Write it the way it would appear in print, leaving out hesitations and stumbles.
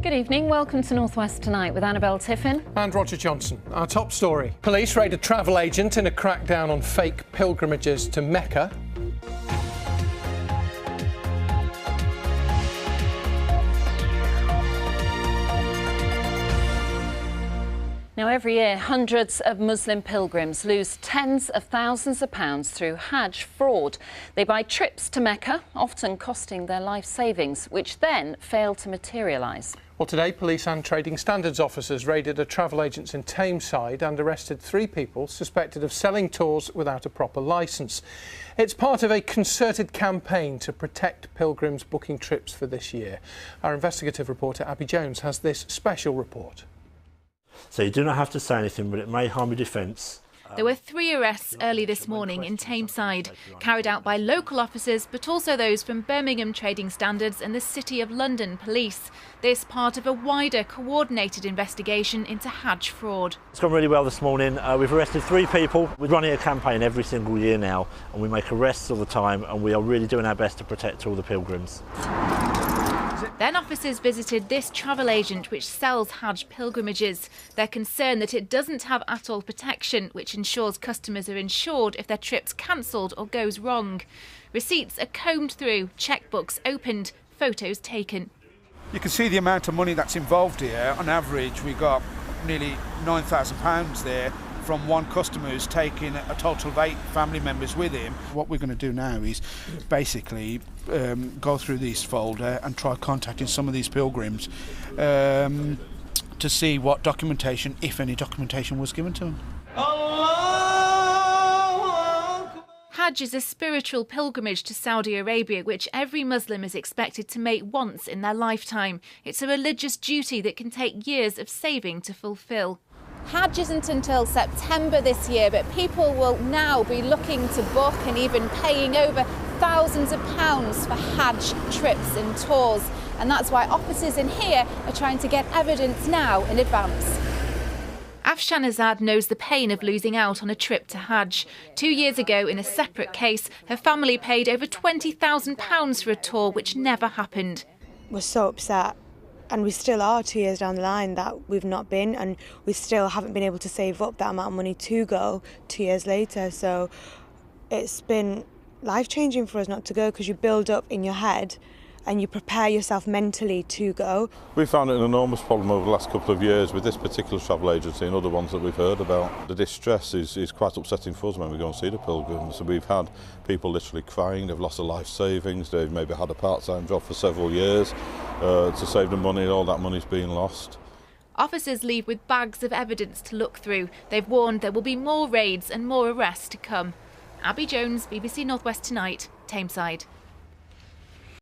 Good evening, welcome to North West Tonight with Annabelle Tiffin and Roger Johnson. Our top story. Police raid a travel agent in a crackdown on fake pilgrimages to Mecca. Now, every year, hundreds of Muslim pilgrims lose tens of thousands of pounds through Hajj fraud. They buy trips to Mecca, often costing their life savings, which then fail to materialise. Well, today, police and trading standards officers raided a travel agent in Tameside and arrested 3 people suspected of selling tours without a proper licence. It's part of a concerted campaign to protect pilgrims booking trips for this year. Our investigative reporter, Abby Jones, has this special report. So you do not have to say anything, but it may harm your defence. There were 3 arrests early this morning in Tameside, carried out by local officers, but also those from Birmingham Trading Standards and the City of London Police. This part of a wider coordinated investigation into Hajj fraud. It's gone really well this morning. We've arrested 3 people. We're running a campaign every single year now, and we make arrests all the time, and we are really doing our best to protect all the pilgrims. Then officers visited this travel agent which sells Hajj pilgrimages. They're concerned that it doesn't have ATOL protection, which ensures customers are insured if their trip's cancelled or goes wrong. Receipts are combed through, checkbooks opened, photos taken. You can see the amount of money that's involved here. On average, we got nearly £9,000 there from one customer who's taking a total of 8 family members with him. What we're going to do now is basically go through this folder and try contacting some of these pilgrims to see what documentation, if any documentation, was given to them. Hajj is a spiritual pilgrimage to Saudi Arabia which every Muslim is expected to make once in their lifetime. It's a religious duty that can take years of saving to fulfil. Hajj isn't until September this year, but people will now be looking to book and even paying over thousands of pounds for Hajj trips and tours. And that's why officers in here are trying to get evidence now in advance. Afshan Azad knows the pain of losing out on a trip to Hajj. 2 years ago, in a separate case, her family paid over £20,000 for a tour which never happened. We're so upset. And we still are 2 years down the line that we've not been, and we still haven't been able to save up that amount of money to go 2 years later. So it's been life-changing for us not to go, because you build up in your head and you prepare yourself mentally to go. We found it an enormous problem over the last couple of years with this particular travel agency and other ones that we've heard about. The distress is quite upsetting for us when we go and see the pilgrims. So we've had people literally crying, they've lost their life savings, they've maybe had a part-time job for several years to save them money, and all that money's been lost. Officers leave with bags of evidence to look through. They've warned there will be more raids and more arrests to come. Abby Jones, BBC North West Tonight, Tameside.